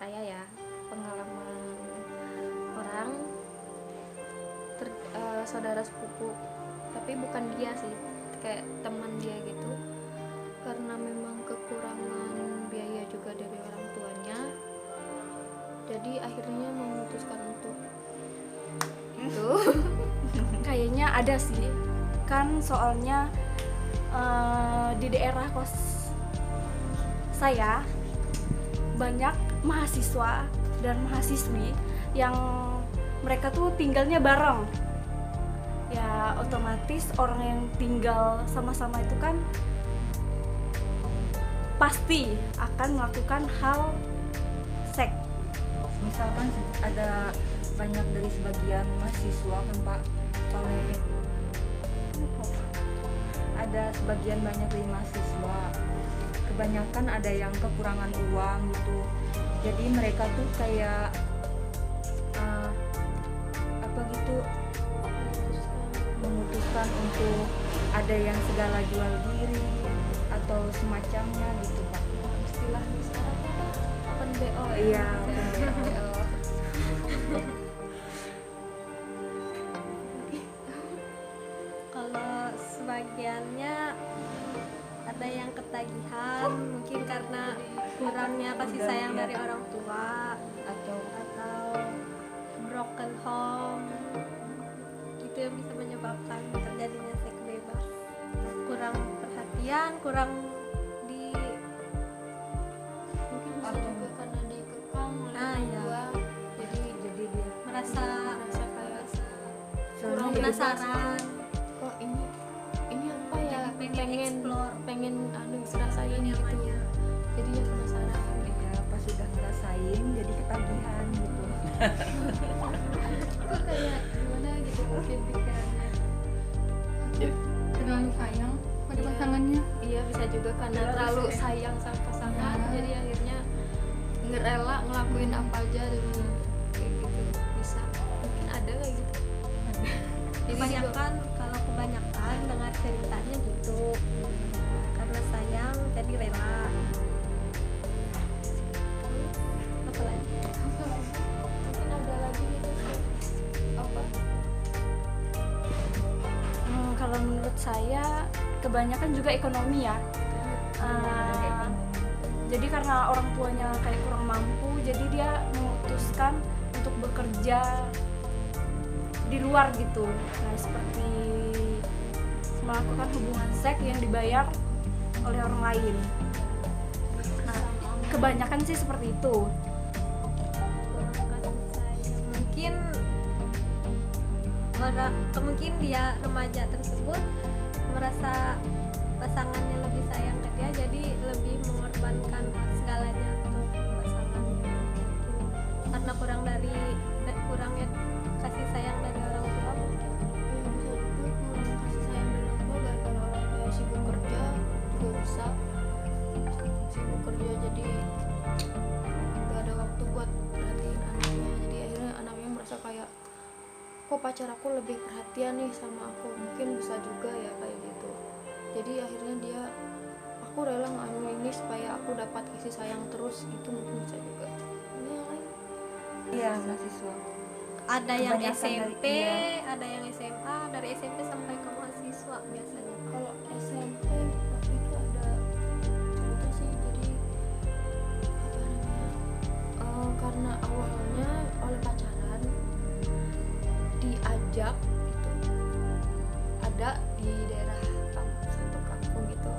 saya ya, pengalaman orang saudara sepupu, tapi bukan dia sih, kayak teman dia gitu, karena memang kekurangan biaya juga dari orang tuanya, jadi akhirnya memutuskan untuk itu. Kayaknya ada sih, kan soalnya di daerah kos saya banyak mahasiswa dan mahasiswi yang mereka tuh tinggalnya bareng. Ya otomatis orang yang tinggal sama-sama itu kan pasti akan melakukan hal seks. Misalkan ada banyak dari sebagian mahasiswa kan Pak, oleh ada sebagian banyak dari mahasiswa, kebanyakan ada yang kekurangan uang gitu, jadi mereka tuh kayak apa gitu, memutuskan untuk ada yang segala jual diri atau semacamnya gitu Pak. Istilahnya sekarang apa? Open BO ya? Iya, Open BO. Kalau sebagiannya ada yang ketagihan, mungkin karena kurangnya kasih sayang dari orang tua Atau broken home, gitu yang bisa menyebabkan terjadinya seks bebas. Kurang perhatian, kurang di Mungkin bisa juga karena dikekang oleh Ah, orang iya. tua, jadi dia merasa kayak kurang soalnya penasaran. kok ini apa ya, Jadi pengen explore. pengen ngerasain gitu, jadi ya penasaran. ya pas sudah ngerasain jadi ketagihan gitu. Kok kayak gimana gitu mungkin pikirannya. Terlalu sayang pada pasangannya. Iya, bisa juga karena terlalu sayang sama pasangan, jadi akhirnya ngerela ngelakuin apa aja demi kayak gitu. Bisa, mungkin ada kayak gitu. Jadi Kebanyakan, kalau kebanyakan dengar ceritanya gitu, karena sayang jadi rela. Apa lagi? mungkin ada lagi gitu apa? Kalau menurut saya kebanyakan juga ekonomi ya. Jadi karena orang tuanya kayak kurang mampu, jadi dia memutuskan untuk bekerja di luar gitu. Nah, seperti melakukan hubungan seks yang dibayar oleh orang lain. Nah, kebanyakan sih seperti itu. Mungkin dia remaja tersebut merasa pasangannya lebih sayang ke dia, jadi lebih mengorbankan segalanya untuk pasangannya. Karena kurangnya kasih sayang dari orang tua mungkin. Ya, bisa juga kurang kasih sayang dari orang tua gara-gara orang tua sibuk kerja juga bisa. Sibuk kerja jadi gak ada waktu buat perhatiin anaknya, jadi akhirnya anaknya merasa kayak kok pacar aku lebih perhatian nih sama aku, mungkin bisa juga ya kayak gitu. Jadi akhirnya dia, aku rela nganuin ini supaya aku dapat kasih sayang terus gitu, mungkin bisa juga. Ini yang lain. Iya mahasiswa. Ada yang Kebanyakan SMP, dari- ada yang SMA, dari SMP sampai ke mahasiswa biasanya. Kalau SMP waktu itu ada cerita sih, jadi apa namanya, karena awalnya oleh pacaran diajak gitu, ada di daerah satu kampung gitu,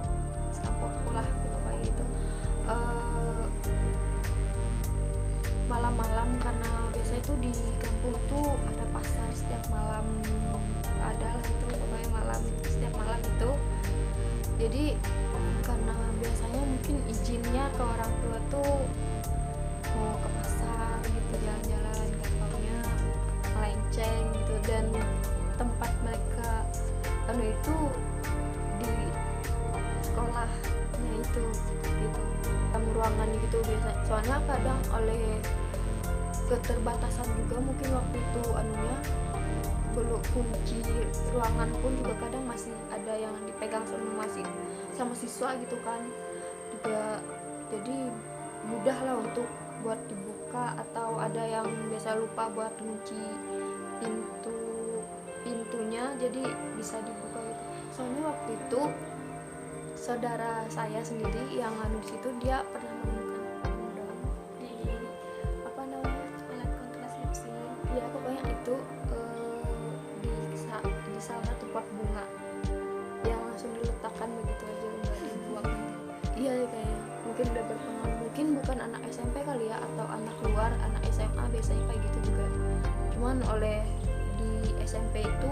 sekampungku lah gitu kayak gitu. Malam-malam, karena biasanya itu di kampung tuh ada pasar setiap malam, ada lah itu pokoknya malam, setiap malam itu. Jadi karena biasanya mungkin izinnya ke orang tua tuh mau ke pasar gitu, jalan-jalan, gak taunya melenceng gitu, dan tempat mereka itu di sekolahnya itu gitu, tamu ruangan gitu biasa. Soalnya kadang oleh keterbatasan juga mungkin waktu itu belum kunci ruangan pun juga kadang masih ada yang dipegang sama siswa gitu kan juga, jadi mudah lah untuk buat dibuka, atau ada yang biasa lupa buat kunci pintunya jadi bisa dibuka gitu. Soalnya waktu itu saudara saya sendiri yang anu di situ, dia pernah menemukan kondom di apa namanya, alat kontrasepsi. ya pokoknya itu di salah satu pot bunga yang langsung diletakkan begitu aja, nggak dibuang. Iya kayaknya mungkin udah berpengaruh, mungkin bukan anak SMP kali ya, atau anak luar, anak SMA biasanya kayak gitu juga. Cuman oleh di SMP itu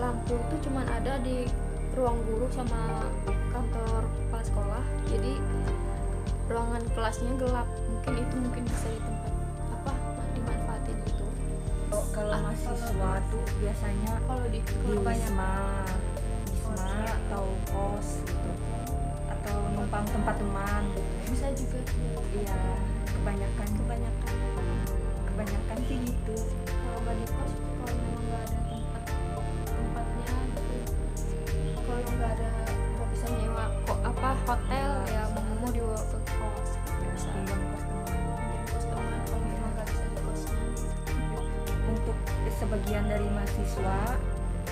lampu itu cuman ada di ruang guru sama kantor kepala sekolah, jadi ruangan kelasnya gelap. Mungkin bisa di tempat apa dimanfaatin gitu. Kalau mahasiswa tuh biasanya Kalau di di wisma atau kos gitu, atau numpang tempat teman gitu. bisa juga. Iya, kebanyakan sih gitu. Kalau nggak di kos, kalau memang nggak ada tempatnya gitu, kalau nggak bisa nyewa kok apa hotel ya mau dibawa ke kos bisa. Pinjam kos teman. Pinjam kos teman kalau memang nggak bisa di kosnya. Untuk sebagian dari mahasiswa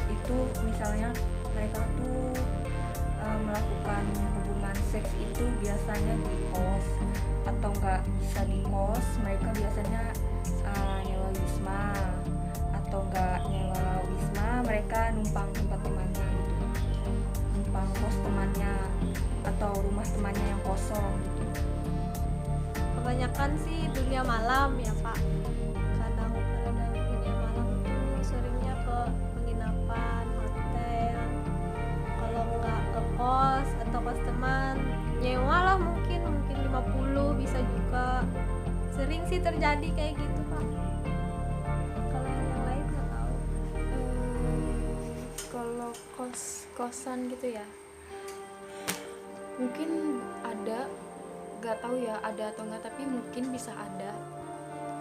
itu misalnya mereka tuh melakukan hubungan seks itu biasanya di kos, atau nggak bisa di kos mereka biasanya nyewa wisma, atau nggak nyewa wisma mereka numpang tempat temannya gitu, numpang kos temannya atau rumah temannya yang kosong gitu. Kebanyakan sih dunia malam ya Pak. Kadang kalau dari dunia malam itu seringnya ke penginapan, hotel. Kalau nggak ke kos atau kos teman, nyewa lah mungkin 50 bisa juga. Sering sih terjadi kayak gitu Pak. Kalau yang lain nggak tahu. Kalau kosan gitu ya, mungkin ada, nggak tahu ya ada atau enggak, tapi mungkin bisa ada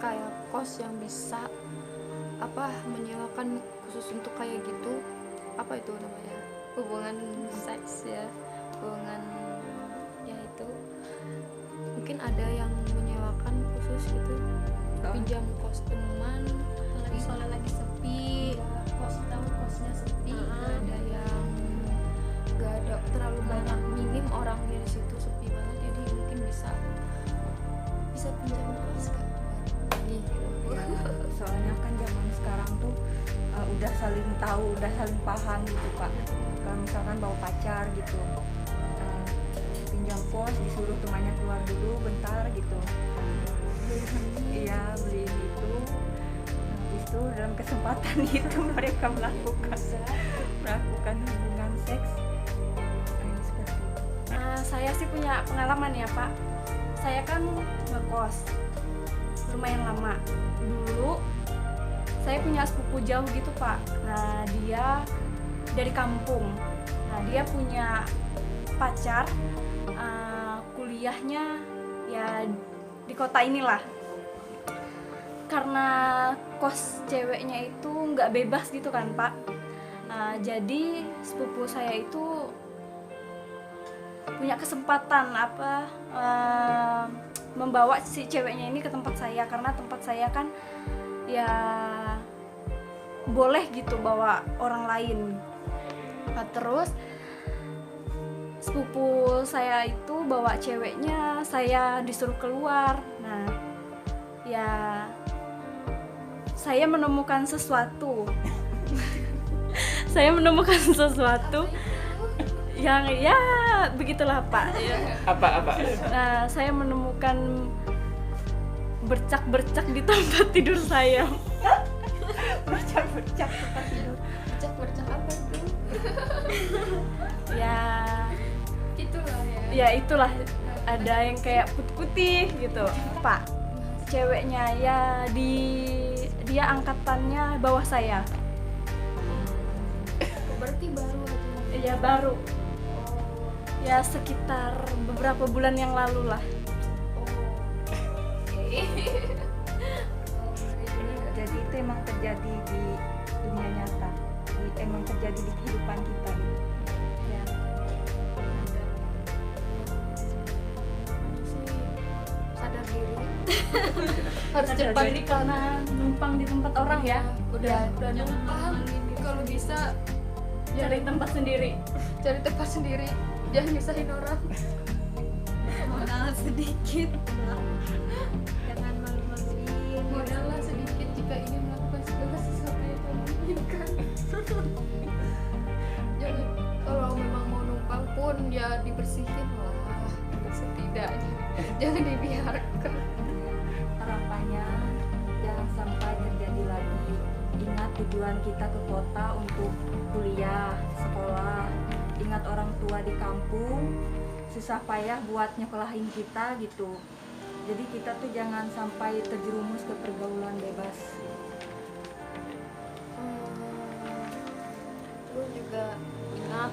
kayak kos yang bisa apa menyewakan khusus untuk kayak gitu, apa itu namanya, hubungan seks ya, hubungan ya itu mungkin ada yang menyewakan khusus gitu, pinjam kos teman. Apalagi soalnya lagi sepi. Ya, kosnya sepi, nggak ada yang nggak ada terlalu banyak, minim orangnya di situ, sepi banget, jadi mungkin bisa pinjam kos kan. Nih, Soalnya kan zaman sekarang tuh udah saling tahu, udah saling paham gitu Pak. Kalau misalkan bawa pacar gitu, pinjam kos, disuruh temannya keluar dulu bentar gitu. Iya, beli itu. Habis itu dalam kesempatan itu mereka melakukan hubungan seks. Seperti itu. Saya sih punya pengalaman ya Pak. Saya kan ngekos lumayan lama. Dulu saya punya sepupu jauh gitu Pak. Nah dia dari kampung. Nah dia punya pacar, kuliahnya ya di kota inilah. Karena kos ceweknya itu nggak bebas gitu kan Pak. Jadi sepupu saya itu punya kesempatan membawa si ceweknya ini ke tempat saya, karena tempat saya kan ya boleh gitu bawa orang lain. Nah, terus sepupu saya itu bawa ceweknya, saya disuruh keluar. Nah ya saya menemukan sesuatu saya menemukan sesuatu yang ya begitulah Pak ya. Apa? Nah, saya menemukan bercak-bercak di tempat tidur saya. Bercak-bercak tempat tidur. bercak apa itu? Ya, Itulah ya. ya itulah, ada yang kayak putih-putih gitu. Pak, ceweknya ya dia angkatannya bawah saya. Berarti baru atau Ya baru. Ya sekitar beberapa bulan yang lalu lah. Jadi itu emang terjadi di dunia nyata, emang terjadi di kehidupan kita gitu. Ya. harus cepat Jadi karena numpang di tempat orang ya, udah jangan numpang malu-maluin diri kalau bisa cari tempat sendiri. cari tempat sendiri, jangan nyusahin orang. modal sedikit lah. Jangan malu-maluin. Modallah sedikit jika ingin melakukan segala sesuatu yang kamu inginkan. Jangan, kalau memang mau numpang pun ya dibersihin lah setidaknya, jangan dibiarkan. Harapannya jangan sampai terjadi lagi. Ingat tujuan kita ke kota untuk kuliah, sekolah. Ingat orang tua di kampung, susah payah buat nyekolahin kita gitu. Jadi kita tuh jangan sampai terjerumus ke pergaulan bebas. Terus juga ingat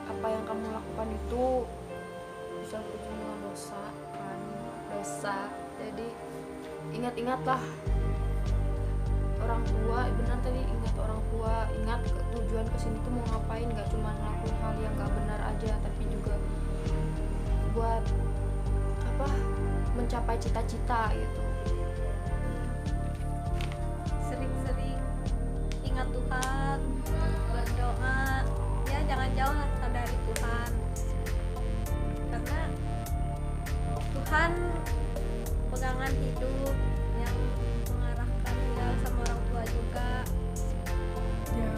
apa yang kamu lakukan itu bisa berjumlah dosa kan, dosa. Jadi ingat-ingatlah orang tua, benar tadi, ingat orang tua, ingat tujuan kesini tuh mau ngapain, gak cuma ngelakuin hal yang gak benar aja, tapi juga buat mencapai cita-cita gitu. Sering-sering ingat Tuhan, berdoa, ya jangan jauh lah dari Tuhan, karena Tuhan pegangan hidup yang mengarahkan ya, sama orang tua juga. Ya,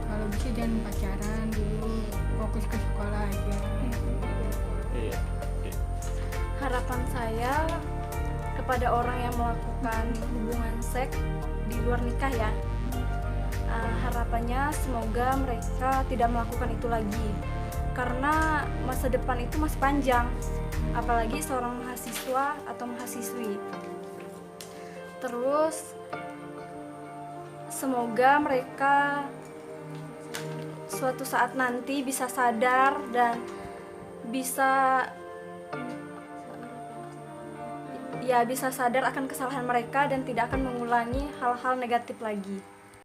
kalau bisa jangan pacaran dulu, fokus ke sekolah aja. Iya. Harapan saya kepada orang yang melakukan hubungan seks di luar nikah ya, harapannya semoga mereka tidak melakukan itu lagi, karena masa depan itu masih panjang, apalagi seorang mahasiswa atau mahasiswi. Terus semoga mereka suatu saat nanti bisa sadar dan bisa sadar akan kesalahan mereka dan tidak akan mengulangi hal-hal negatif lagi.